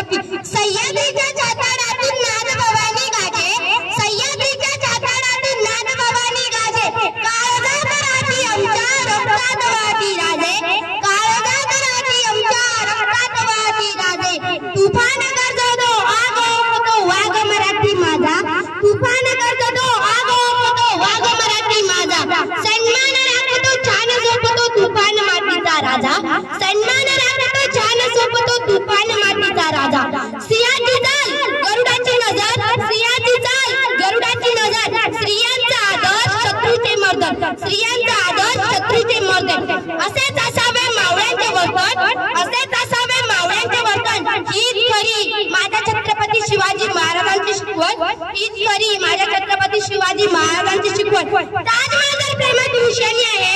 वापी सह्याद्रीच्या जाताडातून नाद भवानी गाजे सह्याद्रीच्या जाताडातून नाद भवानी गाजे काळजात राहती आमच्या रक्तात वाहती राजे काळजात राहती आमच्या रक्तात वाहती राजे तुफान गरजतो आग ओकतो वाघ मराठी माझा तुफान गरजतो आग ओकतो वाघ मराठी माझा सन्मान राखतो छान झोपतो तुफान मातीचा राजा सन्मान राखतो छान झोपतो तुफान मातीचा राजा सिंहाची चाल गरुडाची नजर सिंहाची चाल गरुडाची नजर स्त्रियांचा आदर शत्रूचे मर्दन स्त्रियांचा आदर शत्रूचे मर्दन असेच असावे मावळ्यांचे वर्तन असेच असावे मावळ्यांचे वर्तन हीच खरी माझ्या छत्रपती शिवाजी महाराजांची शिकवण हीच खरी माझ्या छत्रपती शिवाजी महाराजांची शिकवण ताजमहल जर प्रेमाची निशाणी आहे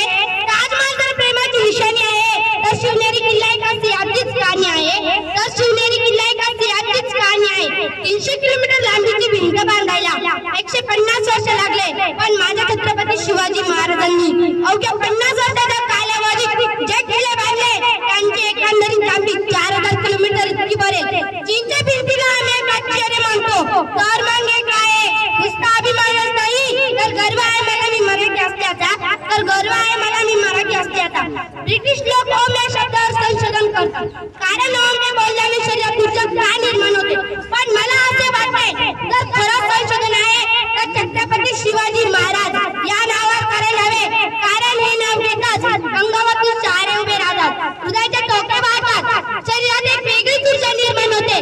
ताजमहल जर प्रेमाची निशाणी आहे तर शिवनेरी किल्ला एका सिंहाचीच कहाणी आहे तर शिवनेरी किल्ला एका सिंहाचीच कहाणी आहे 300 किलोमीटर लांबीची भिंत बांधायला 150 वर्ष लागले पण माझ्या छत्रपती शिवाजी महाराजांनी अवघ्या 50 वर्षाच्या कालावधीत जे किल्ले बांधले त्यांची एकंदरीत लांबी 4000 किलोमीटर इतकी भरेल चीनच्या भिंतीला आम्ही आश्चर्य मानतो तर मग हे काय नुसता अभिमानच नाही तर गर्व आहे मला मी मराठी असल्याचा तर गर्व आहे मला मी मराठी असल्याचा ब्रिटिश लोक ओम या शब्दावर संशोधन करतात कारण ओम हे बोलल्याने शरीरात ऊर्जा का निर्माण होते पण मला असे वाटते जर खरं संशोधन आहे तर छत्रपती शिवाजी महाराज या नावावर करायला हवे कारण हे नाव घेताच अंगावरती चारे उभे राहतात हृदयाचे ठोके वाहतात शरीरात एक वेगळीच ऊर्जा निर्माण होते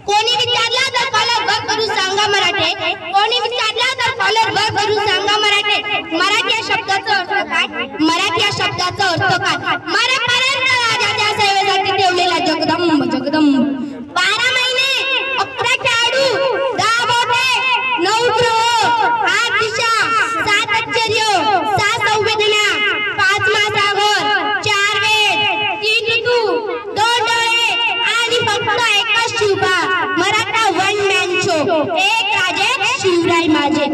कोणी विचारला तर कॉलर बघ करून सांगा मराठे कोणी विचारला तर कॉलर बघ करून सांगा मराठे मराठी या शब्दाचा अर्थ काय मराठी या शब्दाचा अर्थ काय मरेपर्यंत राजाच्या सेवेसाठी ठेवलेला जगदंब जगदंब 12 महिने 11 खेळाडू 10 बोटे 9 ग्रह 8 दिशा 7 आश्चर्य 6 संवेदना 5 महासागर 4 वेद 3 ऋतू 2 डोळे आणि फक्त एकच Shivba Maratha one man show एक राजे शिवराय माझे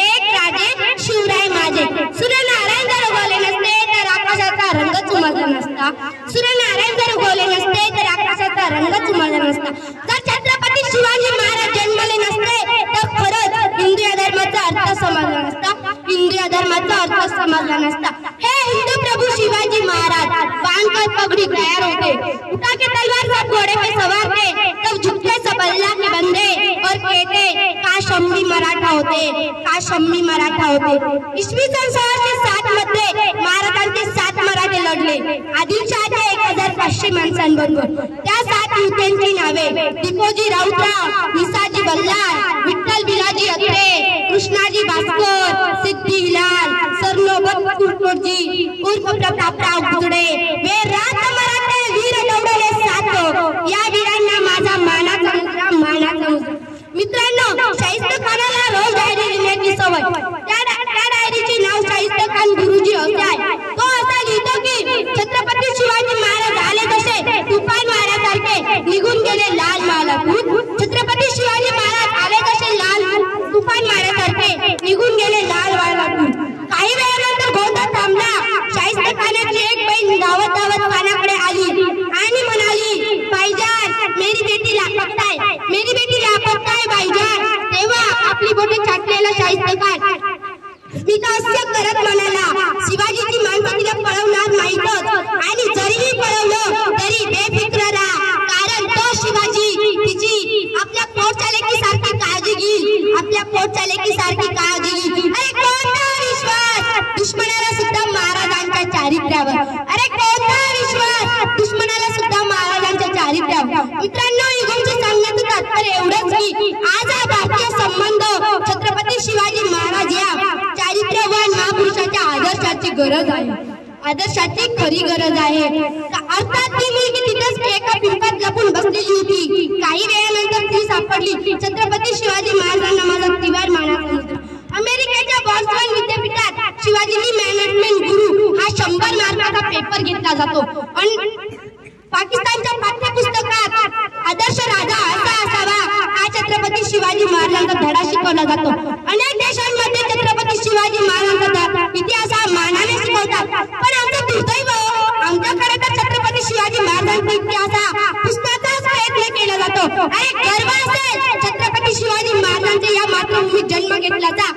एक राजे शिवराय माझे सूर्यनारायण जर उगवले नसते तर आकाशाचा रंगच उमलला नसता सूर्यनारायण जर उगवले नसते तर आकाशाचा रंगच उमलला नसता जर छत्रपती शिवाजी महाराज जन्मले नसते तर खरंच हिंदू या धर्माचा अर्थ समजला नसता हिंदू या धर्माचा अर्थ समजला नसता हे हिंदू प्रभू शिवाजी महाराज बांधकर पगड़ी तैयार होते उठा के तलवार साथ घोड़े पे सवार थे तब झुकते सब अल्लाह के बंदे और कहते काश हम भी मराठा होते काश हम भी मराठा होते इसवी सन 1607 मध्ये महाराजांचे 7 मराठे लढले आदिलशहाच्या 1500 माणसांबरोबर त्या 7 युद्धांची नावे दीपोजी राऊतराव निसाजी बल्लाळ विठ्ठल बिलाजी अत्रे कृष्णाजी भास्कर सिद्धी हिलाल सरनोबत कुलकर्णी उर्फ प्रतापराव गुजडे वे रात मराठे वीर लढवले 7 या वीरांना माझा मानाचा मुजरा मित्रांनो शाहिस्त खानाला रोज डायरी लिहिण्याची सवय त्या डायरीचे नाव शाहिस्त खान गुरुजी असे आहे तो असा लिहितो की छत्रपती शिवाजी महाराज आले तसे तुफान वाऱ्यासारखे निघून गेले लाल महालातून छत्रपती शिवाजी महाराज आले तसे लाल तुफान वाऱ्यासारखे निघून गेले लाल वाऱ्यातून काही वेळानंतर गोंधळ थांबला शाहिस्त खानाची एक बहीण धावत धावत खानाकडे आली आणि म्हणाली भाईजान मेरी बेटी लापता है मेरी बेटी लापता है भाईजान तेव्हा आपली बोटे छाटलेला शाहिस्त खान स्मितहास्य करत म्हणाला शिवाजीची माणसं तिला पळवणार नाहीतच आणि जरीही पळवलं तरी बेफिक्र राहा कारण तो शिवाजी तिची आपल्या पोटचालकी सारखी काळजी घेईल आपल्या पोटचालकी सारखी काळजी घेईल अरे कोणता विश्वास दुश्मनाला सुद्धा महाराजांच्या चारित्र्यावर अरे कोणता विश्वास दुश्मनाला सुद्धा महाराजांच्या चारित्र्यावर मित्रांनो युगमचे सांगण्याचं तात्पर्य एवढंच की आज हा भारतीय संबंध छत्रपती शिवाजी महाराज या चारित्र्यवान महापुरुषाच्या आदर्शाची गरज आहे आदर्शाची खरी गरज आहे अर्थात ती मुलगी तिथेच एका पिंपात लपून बसलेली होती काही वेळानंतर ती सापडली छत्रपती शिवाजी महाराजांना माझा तिवार मानाचा मुजरा अमेरिकेच्या बॉस्टन विद्यापीठात शिवाजीची मॅनेजमेंट गुरु हा 100 मार्काचा पेपर घेतला जातो आणि पाकिस्तानच्या पाठ्यपुस्तकात आदर्श राजा असा असावा हा छत्रपती शिवाजी महाराजांचा धडा शिकवला जातो अनेक देशांमध्ये छत्रपती शिवाजी महाराजांचा इतिहास हा मानाने शिकवतात पण आमचं दुर्दैव आमच्याकडे तर छत्रपती शिवाजी महाराजांचा इतिहास हा पुस्तकाचाच प्रयत्न केला जातो अरे गर्व असेल छत्रपती शिवाजी महाराजांच्या या मातृभूमीत जन्म घेतल्याचा